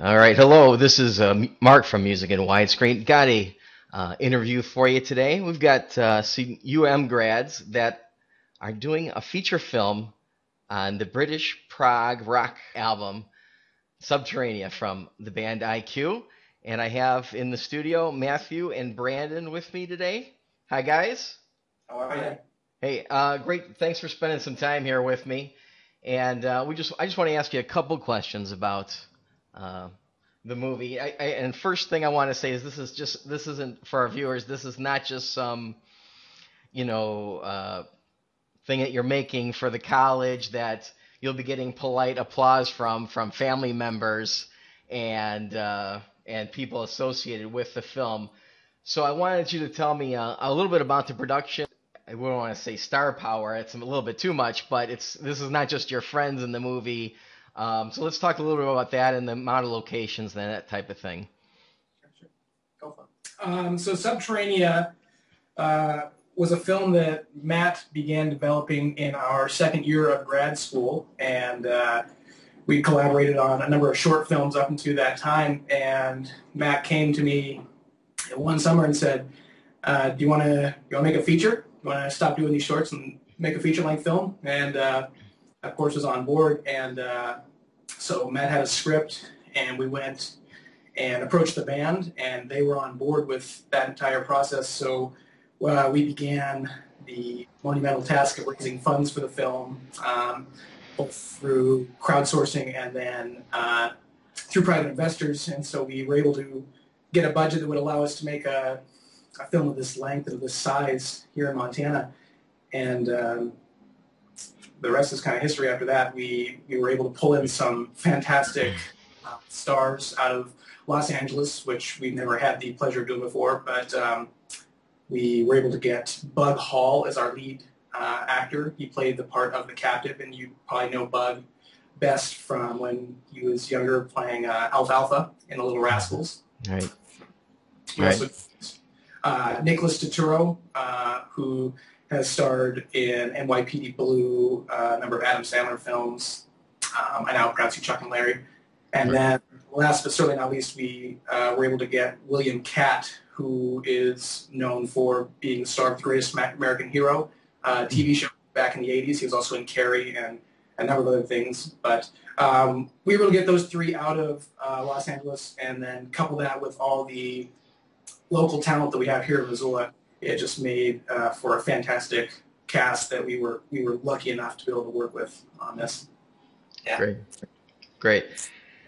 All right, hello. This is Mark from Music in Widescreen. Got a interview for you today. We've got UM grads that are doing a feature film on the British prog rock album Subterranea from the band IQ. And I have in the studio Matthew and Brandon with me today. Hi, guys. How are you? Hey, great. Thanks for spending some time here with me. And I just want to ask you a couple questions about uh, the movie. And first thing I want to say is this isn't for our viewers. This is not just some you know thing that you're making for the college that you'll be getting polite applause from family members and people associated with the film. So I wanted you to tell me a little bit about the production. I wouldn't want to say star power. It's a little bit too much, but this is not just your friends in the movie. So let's talk a little bit about that and the amount of locations and that type of thing. Sure. Go for it. So Subterranea was a film that Matt began developing in our second year of grad school, and we collaborated on a number of short films up until that time. And Matt came to me one summer and said, "Do you want to make a feature? You want to stop doing these shorts and make a feature-length film?" And of course, was on board. And so Matt had a script, and we went and approached the band, and they were on board with that entire process. So we began the monumental task of raising funds for the film, both through crowdsourcing and then through private investors. And so we were able to get a budget that would allow us to make a film of this length and of this size here in Montana. And the rest is kind of history after that. We were able to pull in some fantastic stars out of Los Angeles, which we've never had the pleasure of doing before, but we were able to get Bug Hall as our lead actor. He played the part of the captive, and you probably know Bug best from when he was younger playing Alfalfa in The Little Rascals. Right. Nicholas Turturro, who has starred in NYPD Blue, a number of Adam Sandler films. I now pronounce you Chuck and Larry. And then last but certainly not least, we were able to get William Catt, who is known for being the star of The Greatest American Hero TV show back in the 80s. He was also in Carrie and a number of other things. But we were able to get those three out of Los Angeles and then couple that with all the local talent that we have here in Missoula. It just made for a fantastic cast that we were lucky enough to be able to work with on this. Yeah. Great.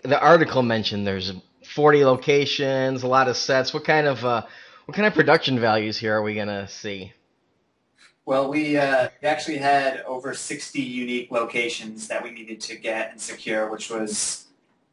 The article mentioned there's 40 locations, a lot of sets. What kind of production values here are we gonna see? Well, we actually had over 60 unique locations that we needed to get and secure, which was,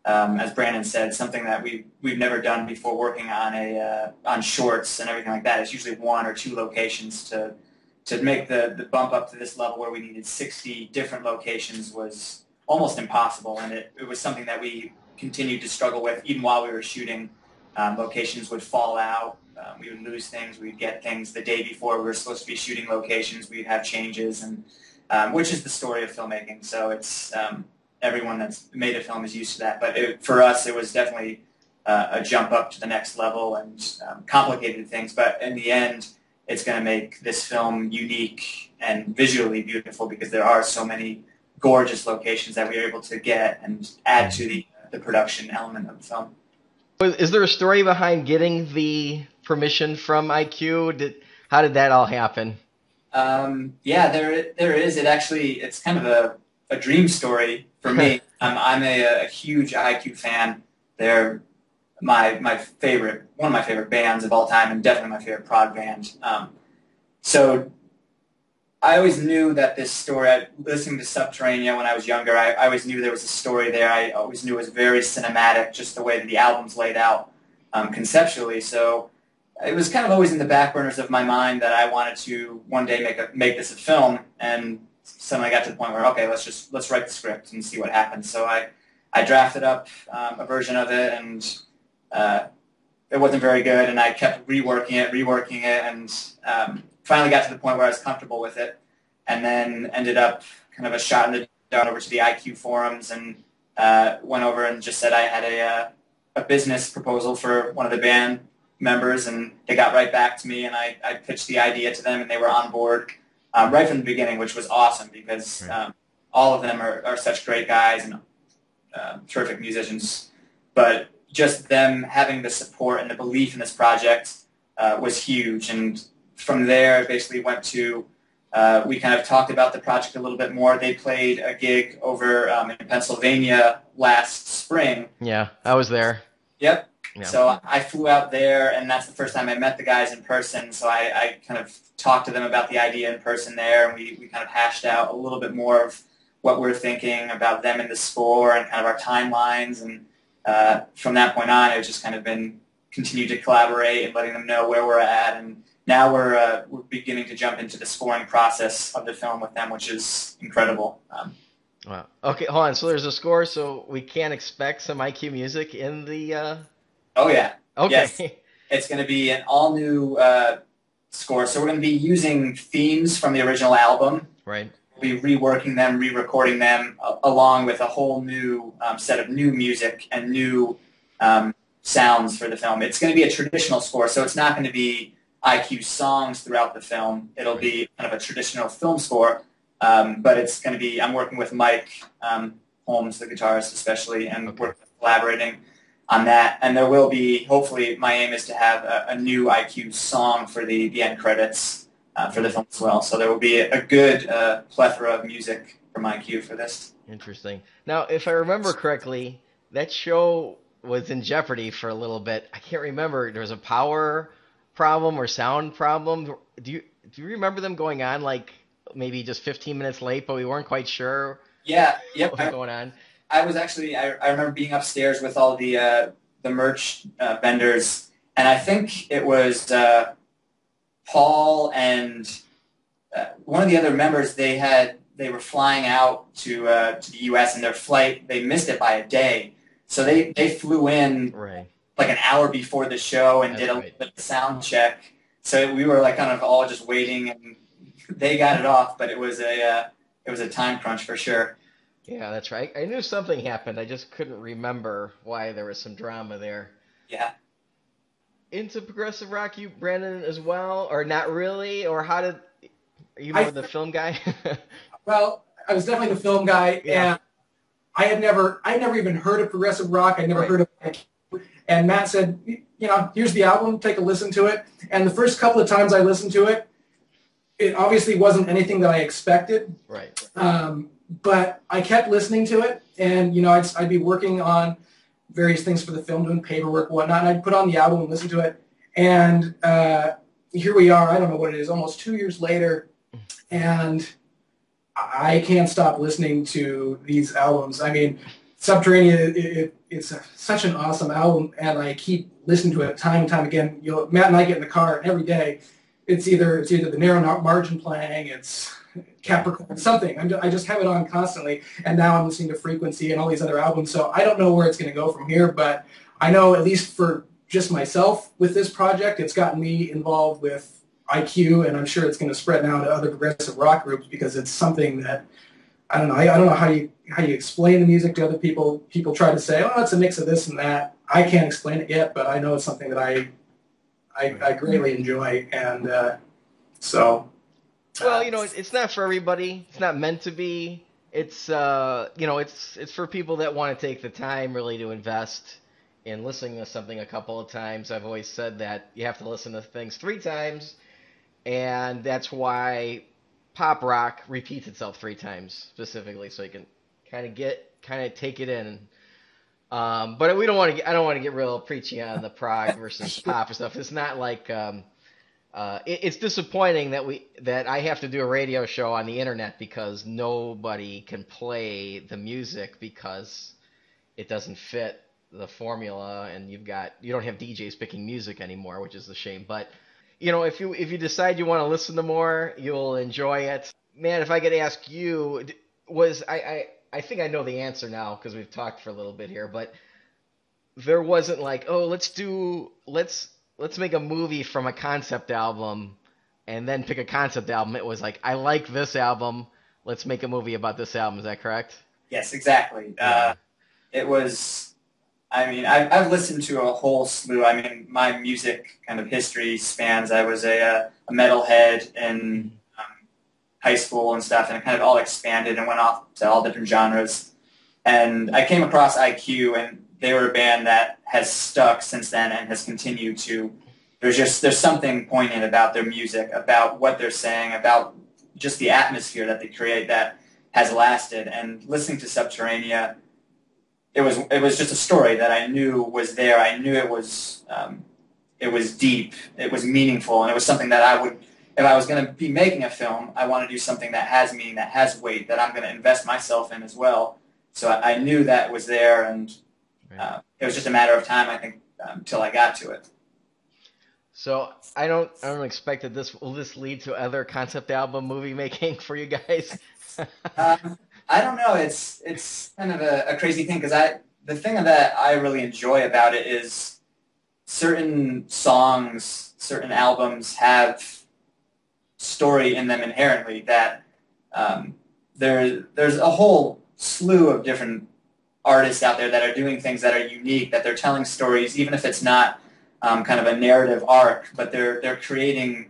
as Brandon said, something that we've never done before. Working on on shorts and everything like that, it's usually one or two locations. To make the bump up to this level where we needed 60 different locations was almost impossible, and it was something that we continued to struggle with even while we were shooting. Locations would fall out. We would lose things. We'd get things the day before we were supposed to be shooting locations. We'd have changes, and which is the story of filmmaking. So it's everyone that's made a film is used to that. But for us, it was definitely a jump up to the next level and complicated things. But in the end, it's going to make this film unique and visually beautiful because there are so many gorgeous locations that we were able to get and add to the production element of the film. Is there a story behind getting the permission from IQ? How did that all happen? Yeah, there is. It's kind of a dream story for me. I'm a huge IQ fan. They're my favorite, one of my favorite bands of all time, and definitely my favorite prog band. So I always knew that this story, listening to Subterranea when I was younger, I always knew there was a story there. I always knew it was very cinematic, just the way that the album's laid out conceptually. So it was kind of always in the back burners of my mind that I wanted to one day make this a film. And suddenly I got to the point where, okay, let's write the script and see what happens. So I drafted up a version of it, and it wasn't very good, and I kept reworking it, and finally got to the point where I was comfortable with it, and then ended up kind of a shot in the dark over to the IQ forums and went over and just said I had a business proposal for one of the band members, and they got right back to me, and I pitched the idea to them, and they were on board right from the beginning, which was awesome because all of them are such great guys and terrific musicians. But just them having the support and the belief in this project was huge. And from there, it basically went to, we kind of talked about the project a little bit more. They played a gig over in Pennsylvania last spring. Yeah, I was there. Yep. Yeah. So I flew out there, and that's the first time I met the guys in person. So I kind of talked to them about the idea in person there, and we kind of hashed out a little bit more of what we're thinking about them in the score and kind of our timelines. And from that point on, it's just kind of been continue to collaborate and letting them know where we're at. And now we're beginning to jump into the scoring process of the film with them, which is incredible. Wow. Okay, hold on. So there's a score, so we can expect some IQ music in the... Oh, yeah. Okay. Yes. It's going to be an all-new score. So we're going to be using themes from the original album. Right. We'll be reworking them, re-recording them, along with a whole new set of new music and new sounds for the film. It's going to be a traditional score, so it's not going to be IQ songs throughout the film. It'll be kind of a traditional film score, but it's going to be, I'm working with Mike Holmes, the guitarist especially, and we're collaborating on that. And there will be, hopefully, my aim is to have a new IQ song for the end credits for the film as well. So there will be a good plethora of music from IQ for this. Interesting. Now, if I remember correctly, that show was in jeopardy for a little bit. I can't remember. There was a power problem or sound problem. Do you remember them going on like maybe just 15 minutes late, but we weren't quite sure what was going on? I was actually, I remember being upstairs with all the merch vendors, and I think it was Paul and one of the other members. They were flying out to the U.S. and their flight, they missed it by a day. So they flew in like an hour before the show and did a little bit of sound check. So we were like kind of all just waiting, and they got it off, but it was a time crunch for sure. Yeah, that's right. I knew something happened. I just couldn't remember why there was some drama there. Yeah. Into progressive rock, you, Brandon, as well, or not really? Or are you more the film guy? Well, I was definitely the film guy, and I never even heard of progressive rock. I never heard of it. And Matt said, here's the album, take a listen to it. And the first couple of times I listened to it, it obviously wasn't anything that I expected. Right. But I kept listening to it, and I'd be working on various things for the film, doing paperwork, whatnot, and I'd put on the album and listen to it. And here we are, I don't know what it is, almost 2 years later, and I can't stop listening to these albums. I mean, Subterranea, it's such an awesome album, and I keep listening to it time and time again. Matt and I get in the car every day. It's either the Narrow Margin playing, it's Capricorn, something. I just have it on constantly, and now I'm listening to Frequency and all these other albums, so I don't know where it's going to go from here, but I know, at least for just myself with this project, it's gotten me involved with IQ, and I'm sure it's going to spread now to other progressive rock groups, because it's something that, I don't know, I don't know how you explain the music to other people. People try to say, oh, it's a mix of this and that. I can't explain it yet, but I know it's something that I greatly enjoy, and so... Well, it's not for everybody. It's not meant to be. It's it's for people that want to take the time really to invest in listening to something a couple of times. I've always said that you have to listen to things 3 times, and that's why pop rock repeats itself 3 times specifically, so you can kind of take it in. But we don't want to. I don't want to get real preachy on the prog versus pop or stuff. It's not like. It's disappointing that I have to do a radio show on the internet because nobody can play the music because it doesn't fit the formula, and you don't have DJs picking music anymore, which is a shame. But if you decide you want to listen to more, you'll enjoy it. Man, if I could ask you, I think I know the answer now because we've talked for a little bit here, but there wasn't like, oh, let's make a movie from a concept album and then pick a concept album. It was like, I like this album. Let's make a movie about this album. Is that correct? Yes, exactly. Yeah. It was I mean, I've listened to a whole slew. I mean, my music kind of history spans. I was a metalhead in high school and stuff, and it kind of all expanded and went off to all different genres. And I came across IQ, and they were a band that has stuck since then and has continued to. There's something poignant about their music, about what they're saying, about just the atmosphere that they create that has lasted. And listening to Subterranea, it was just a story that I knew was there. I knew it was deep, it was meaningful, and it was something that I would, if I was going to be making a film, I want to do something that has meaning, that has weight, that I'm going to invest myself in as well. So I knew that was there, and it was just a matter of time, I think, till I got to it. So I don't expect that will this lead to other concept album movie making for you guys? I don't know. It's kind of a crazy thing, because the thing that I really enjoy about it is certain songs, certain albums have story in them inherently, that there's a whole slew of different artists out there that are doing things that are unique, that they're telling stories, even if it's not kind of a narrative arc, but they're creating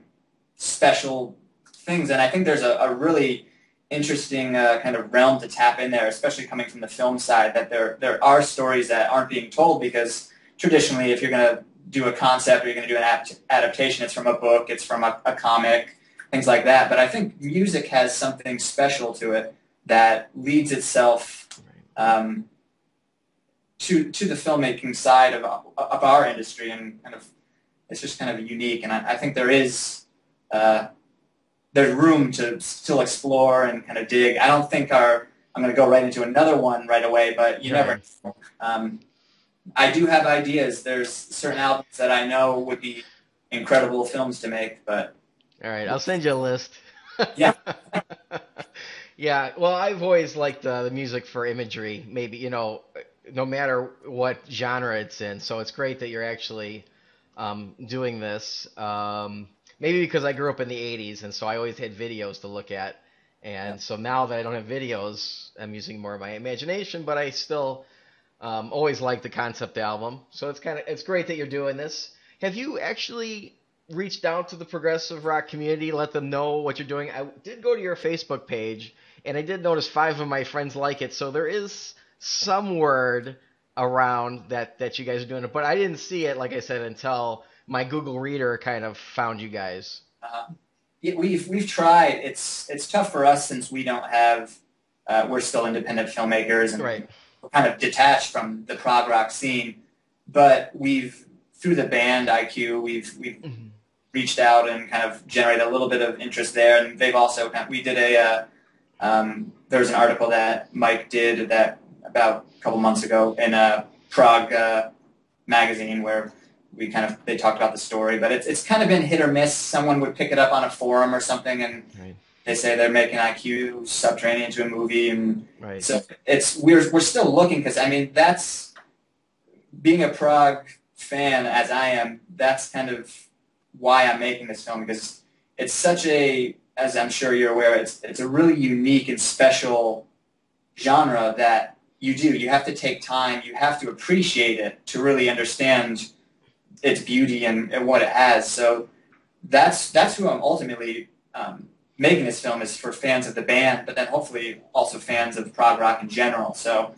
special things. And I think there's a really interesting kind of realm to tap in there, especially coming from the film side, that there are stories that aren't being told, because traditionally, if you're going to do a concept or you're going to do an adaptation, it's from a book, it's from a comic, things like that. But I think music has something special to it that leads itself to the filmmaking side of our industry, and kind of it's just kind of unique. And I think there's room to still explore and kind of dig. I don't think I'm going to go right into another one right away, but you never know. I do have ideas. There's certain albums that I know would be incredible films to make, but... All right, I'll send you a list. Yeah. Yeah, well, I've always liked the music for imagery, maybe, no matter what genre it's in. So it's great that you're actually doing this. Maybe because I grew up in the 80s, and so I always had videos to look at. And so now that I don't have videos, I'm using more of my imagination, but I still always like the concept album. So it's great that you're doing this. Have you actually reached out to the progressive rock community, let them know what you're doing? I did go to your Facebook page, and I did notice 5 of my friends like it. So there is some word around that you guys are doing it, but I didn't see it, like I said, until my Google Reader kind of found you guys. Yeah, we've tried. It's tough for us, since we don't have. We're still independent filmmakers, and Right. we're kind of detached from the prog rock scene. But through the band IQ, we've reached out and kind of generated a little bit of interest there. And they've also we did there was an article that Mike did that about a couple months ago in a Prog magazine, where they talked about the story, but it's kind of been hit or miss. Someone would pick it up on a forum or something, and they say they're making IQ Subterranea into a movie, and so we're still looking, because I mean, that's being a Prog fan as I am. That's kind of why I'm making this film, because it's such as I'm sure you're aware, it's a really unique and special genre that you have to take time, you have to appreciate it to really understand its beauty and what it has. So that's who I'm ultimately making this film, is for fans of the band, but then hopefully also fans of prog rock in general. So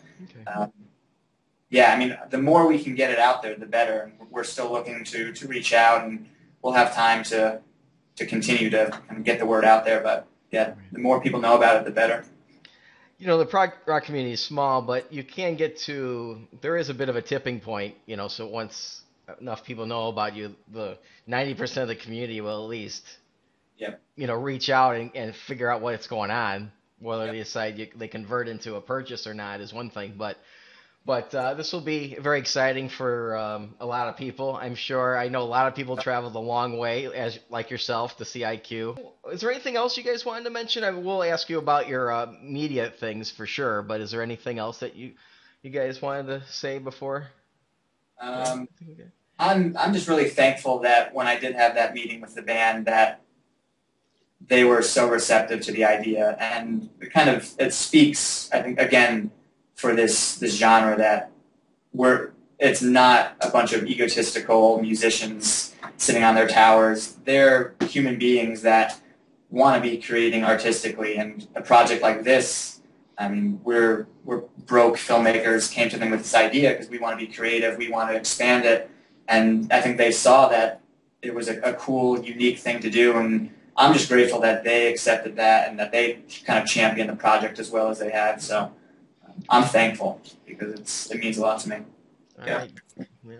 yeah, I mean, the more we can get it out there, the better. We're still looking to reach out, and we'll have time to continue to kind of get the word out there. But yeah, the more people know about it, the better. The prog rock community is small, but you can there is a bit of a tipping point, so once enough people know about you, the 90% of the community will at least, reach out and figure out what's going on. Whether they decide they convert into a purchase or not is one thing, but this will be very exciting for a lot of people. I'm sure. I know a lot of people traveled a long way, like yourself, to see IQ. Is there anything else you guys wanted to mention? I will ask you about your media things for sure, but is there anything else that you guys wanted to say before? I'm just really thankful that when I did have that meeting with the band, that they were so receptive to the idea, and it speaks, I think, again, for this genre, that it's not a bunch of egotistical musicians sitting on their towers. They're human beings that want to be creating artistically, and a project like this, I mean, we're broke filmmakers, came to them with this idea because we want to be creative, we want to expand it, and I think they saw that it was a cool, unique thing to do, and I'm just grateful that they accepted that and that they kind of championed the project as well as they have. So I'm thankful because it means a lot to me. All right. Yeah.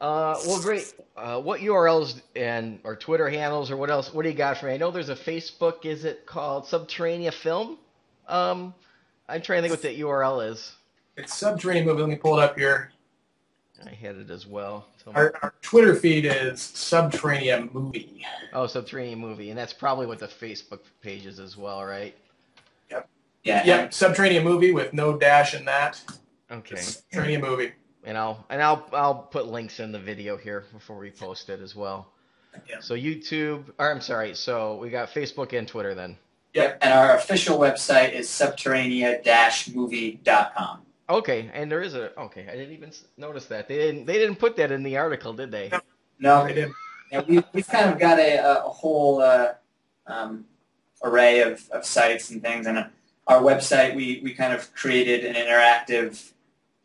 Well, great. What URLs and or Twitter handles or what else? What do you got for me? I know there's a Facebook. Is it called Subterranea Film? I'm trying to think what that URL is. It's Subterranea Movie. Let me pull it up here. I had it as well. Our Twitter feed is Subterranea Movie. Oh, Subterranea Movie, and that's probably what the Facebook page is as well, right? Yep. Yeah. Yep. Subterranea Movie with no dash in that. Okay. Subterranea Movie. And I'll put links in the video here before we post it as well. Yeah. So YouTube, or I'm sorry, so we got Facebook and Twitter then. Yep. And our official website is subterranea-movie.com. Okay, and there is okay, I didn't even notice that. They didn't put that in the article, did they? No, they didn't. Yeah, we've kind of got a whole array of sites and things, and our website we kind of created an interactive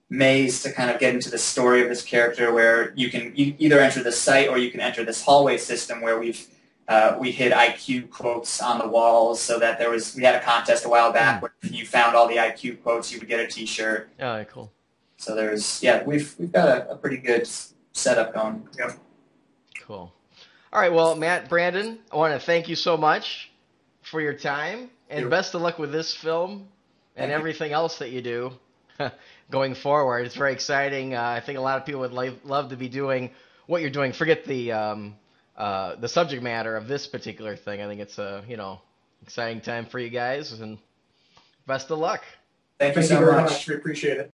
maze to kind of get into the story of this character, where you either enter the site or you can enter this hallway system where we hid IQ quotes on the walls, so that we had a contest a while back where if you found all the IQ quotes, you would get a T-shirt. Oh, cool. So we've got a pretty good setup going. Yep. Cool. All right, well, Matt, Brandon, I want to thank you so much for your time, and best of luck with this film and everything else that you do going forward. It's very exciting. I think a lot of people would love to be doing what you're doing. Forget the subject matter of this particular thing. I think it's a exciting time for you guys, and best of luck. Thank you so very much. much. We appreciate it.